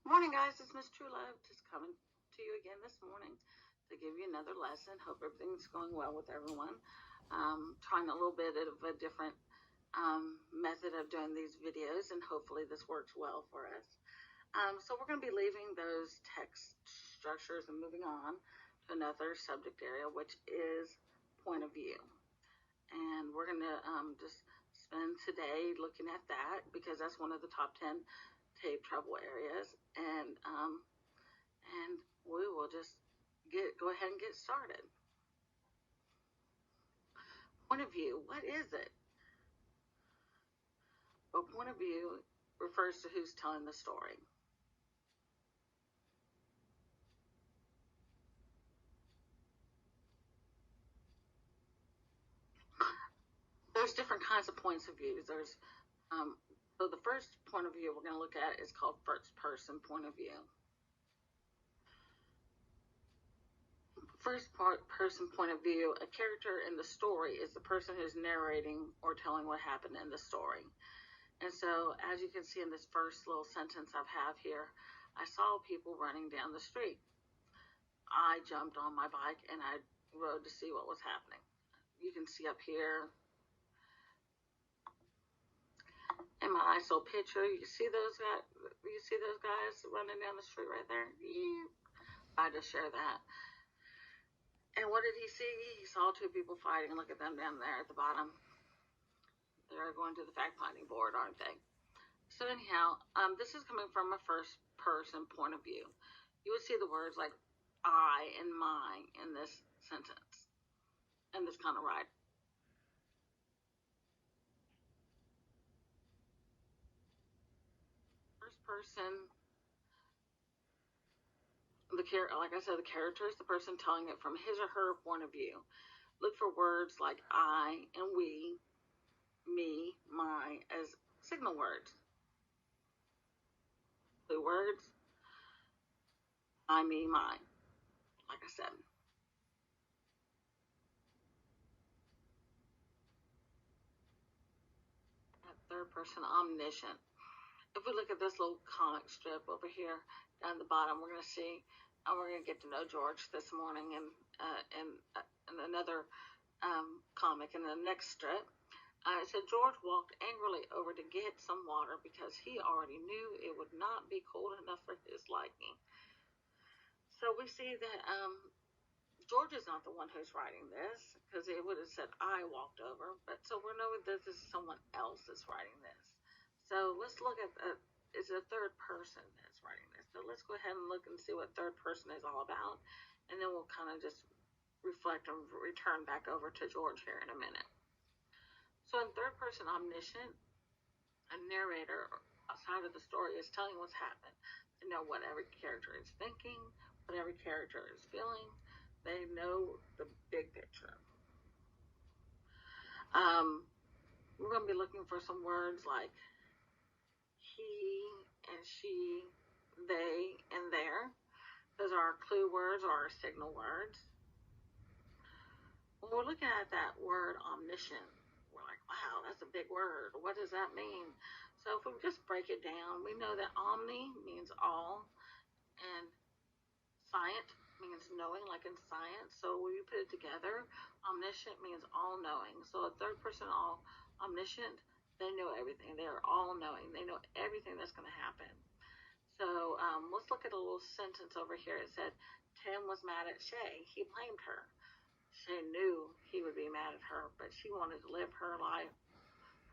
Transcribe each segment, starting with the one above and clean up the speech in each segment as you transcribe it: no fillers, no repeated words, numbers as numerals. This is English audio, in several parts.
Morning, guys. It's Miss True Love just coming to you again this morning to give you another lesson. Hope everything's going well with everyone. Trying a little bit of a different method of doing these videos, and hopefully this works well for us. So we're going to be leaving those text structures and moving on to another subject area, which is point of view. And we're going to just spend today looking at that because that's one of the top 10 tape trouble areas. And we will just go ahead and get started. Point of view, what is it? Well, point of view refers to who's telling the story. There's different kinds of points of views. So the first point of view we're going to look at is called first person point of view. First person point of view, a character in the story is the person who's narrating or telling what happened in the story. And so, as you can see in this first little sentence I have here, I saw people running down the street. I jumped on my bike and I rode to see what was happening. You can see up here in my ISO picture, you see those guys running down the street right there? Yeah. I just share that. And what did he see? He saw two people fighting. Look at them down there at the bottom. They're going to the fact-finding board, aren't they? So anyhow, this is coming from a first-person point of view. You would see the words like I and my in this sentence, in this kind of writing. First person, like I said, the character is the person telling it from his or her point of view. Look for words like I and we, me, my as signal words. The words I, me, my, like I said. Third person omniscient. If we look at this little comic strip over here down the bottom, we're going to see, and we're going to get to know George this morning in another comic in the next strip. It said George walked angrily over to get some water because he already knew it would not be cold enough for his liking. So we see that George is not the one who's writing this because it would have said I walked over, but so we're knowing that this is someone else that's writing this. So let's look at it's a third person that's writing this. So let's go ahead and look and see what third person is all about, and then we'll kind of just reflect and return back over to George here in a minute. So in third person omniscient, a narrator outside of the story is telling what's happened. They know what every character is thinking, what every character is feeling. They know the big picture. We're going to be looking for some words like he and she, they and their. Those are our clue words or our signal words. When we're looking at that word omniscient, we're like, wow, that's a big word. What does that mean? So if we just break it down, we know that omni means all, and scient means knowing, like in science. So when you put it together, omniscient means all-knowing. So a third person omniscient, they know everything. They are all-knowing. They know everything that's going to happen. So let's look at a little sentence over here. It said, Tim was mad at Shay. He blamed her. Shay knew he would be mad at her, but she wanted to live her life,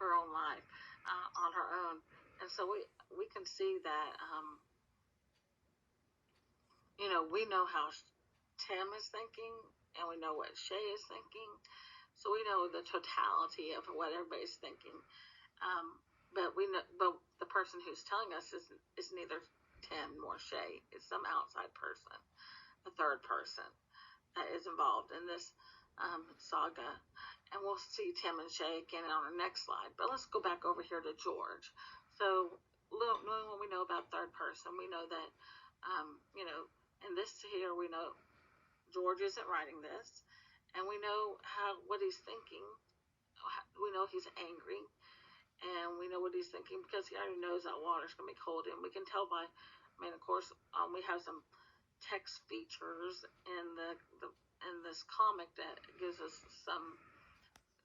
her own life, on her own. And so we can see that, we know how Tim is thinking, and we know what Shay is thinking. So we know the totality of what everybody's thinking. But the person who's telling us is neither Tim nor Shay. It's some outside person, a third person that is involved in this saga. And we'll see Tim and Shay again on our next slide. But let's go back over here to George. So knowing what we know about third person, we know that, in this here, we know George isn't writing this. And we know what he's thinking. We know he's angry. And we know what he's thinking because he already knows that water's going to be cold. And we can tell by I mean, of course, we have some text features in in this comic that gives us some,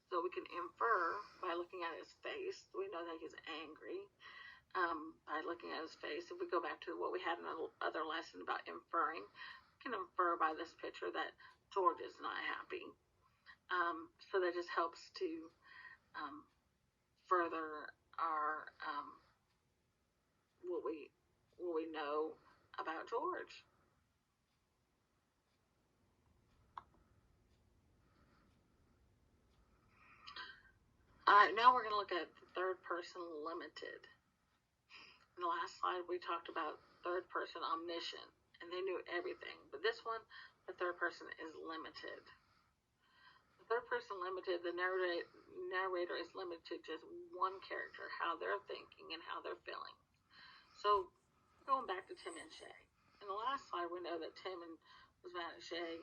so we can infer by looking at his face. We know that he's angry by looking at his face. If we go back to what we had in the other lesson about inferring, we can infer by this picture that George is not happy. So that just helps to further our what we know about George. All right, now we're going to look at the third person limited. In the last slide, we talked about third person omniscient, and they knew everything. But this one, the third person is limited. The third person limited, the narrator is limited to just one character, how they're thinking and how they're feeling. So, going back to Tim and Shay. In the last slide, we know that Tim was mad at Shay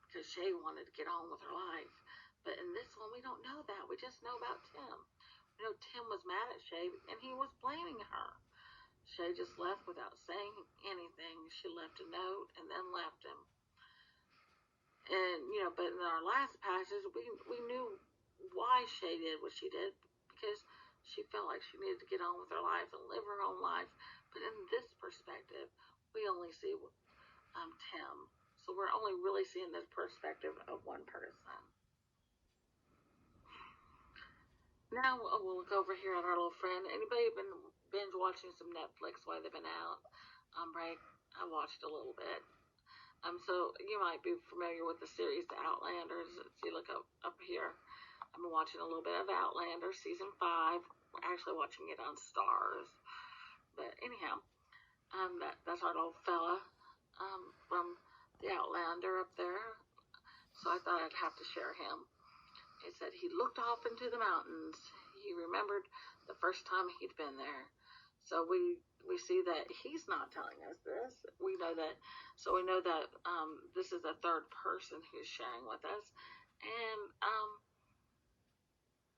because Shay wanted to get on with her life. But in this one, we don't know that. We just know about Tim. We know Tim was mad at Shay, and he was blaming her. Shay just left without saying anything. She left a note and then left him. And, but in our last passage, we knew why Shay did what she did, because she felt like she needed to get on with her life and live her own life. But in this perspective, we only see Tim. So we're only really seeing the perspective of one person. Now we'll look over here at our little friend. Anybody been binge watching some Netflix while they've been out on break? I watched a little bit. So you might be familiar with the series The Outlanders. If you look up here, I've been watching a little bit of Outlander season 5. We're actually watching it on Stars. But anyhow, that's our little fella from The Outlander up there. So I thought I'd have to share him. It said he looked off into the mountains. He remembered the first time he'd been there. So we see that he's not telling us this. We know that. So we know that this is a third person who's sharing with us, and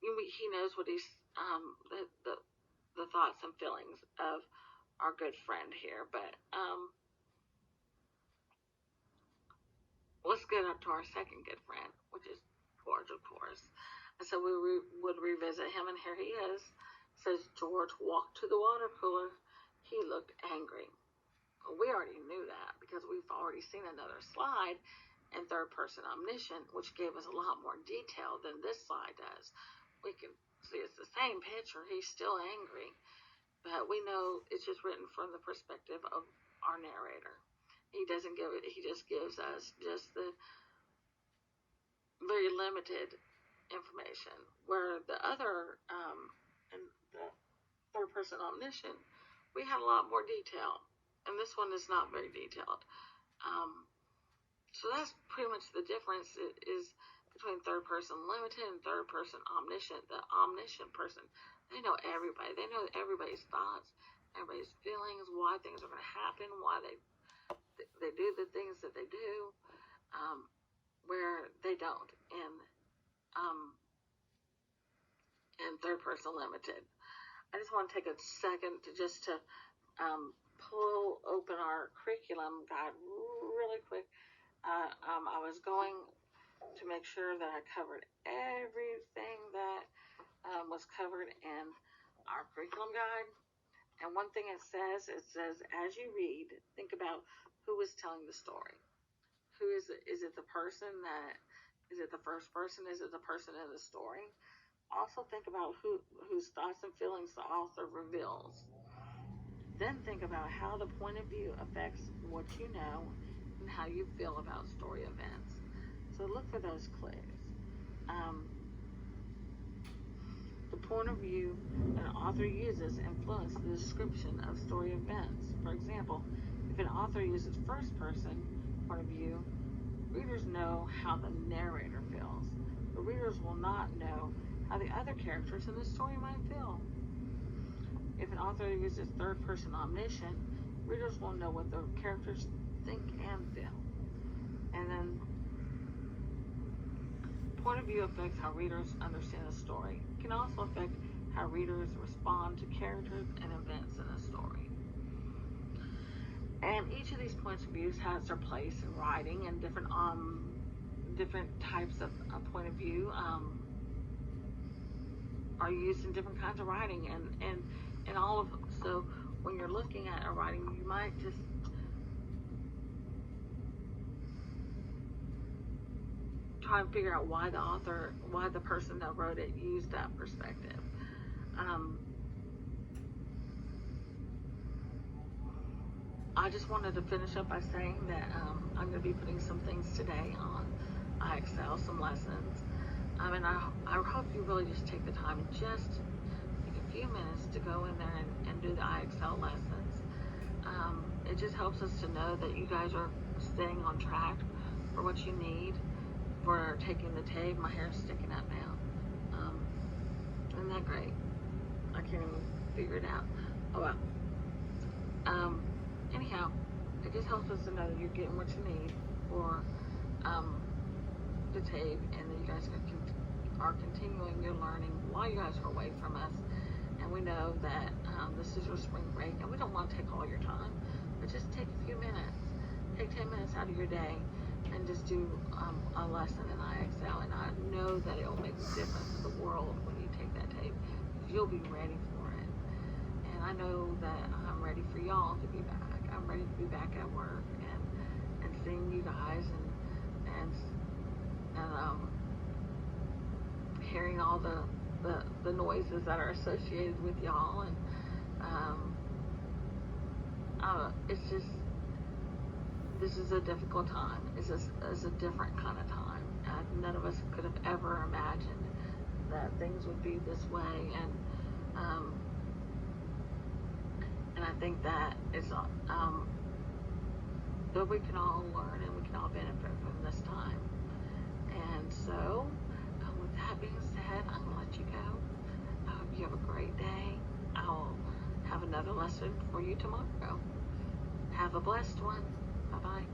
he knows what he's the thoughts and feelings of our good friend here. But let's get up to our second good friend, which is George, of course. And so we would revisit him, and here he is. It says, George walked to the water cooler. He looked angry. Well, we already knew that because we've already seen another slide in third person omniscient, which gave us a lot more detail than this slide does. We can see it's the same picture. He's still angry, but we know it's just written from the perspective of our narrator. He doesn't give it. He just gives us just the very limited information, where the other in the third person omniscient, we had a lot more detail, and this one is not very detailed. So that's pretty much the difference is between third person limited and third person omniscient. The omniscient person, they know everybody. They know everybody's thoughts, everybody's feelings, why things are going to happen, why they do the things that they do, where they don't in third person limited. I just want to take a second to pull open our curriculum guide really quick. I was going to make sure that I covered everything that was covered in our curriculum guide. And one thing it says, as you read, think about who is telling the story. Who is it? Is it the person is it the first person? Is it the person in the story? Also think about whose thoughts and feelings the author reveals. Then think about how the point of view affects what you know and how you feel about story events. So look for those clues. The point of view an author uses influence the description of story events. For example, if an author uses first person point of view, readers know how the narrator feels. The readers will not know how the other characters in the story might feel. If an author uses third person omniscient, readers will know what the characters think and feel. And then point of view affects how readers understand a story. It can also affect how readers respond to characters and events in a story. And each of these points of views has their place in writing, and different types of point of view are used in different kinds of writing, and all of them. So when you're looking at a writing, you might just try and figure out why the person that wrote it used that perspective. I just wanted to finish up by saying that I'm going to be putting some things today on IXL, some lessons. And I hope you really just take the time and just take a few minutes to go in there and do the IXL lessons. It just helps us to know that you guys are staying on track for what you need for taking the TABE. My hair's sticking up now. Isn't that great? I can't even figure it out. Oh well. Anyhow, it just helps us to know that you're getting what you need for the TABE, and that you guys are continuing your learning while you guys are away from us. And we know that this is your spring break, and we don't want to take all your time, but just take a few minutes. Take 10 minutes out of your day and just do a lesson in IXL. And I know that it will make a difference in the world when you take that TABE. You'll be ready for it. And I know that I'm ready for y'all to be back. I'm ready to be back at work and seeing you guys and hearing all the noises that are associated with y'all. And it's just, this is a difficult time. It's a different kind of time. None of us could have ever imagined that things would be this way. And I think that it's that we can all learn and we can all benefit from this time. And so, with that being said, I'm going to let you go. I hope you have a great day. I'll have another lesson for you tomorrow. Have a blessed one. Bye-bye.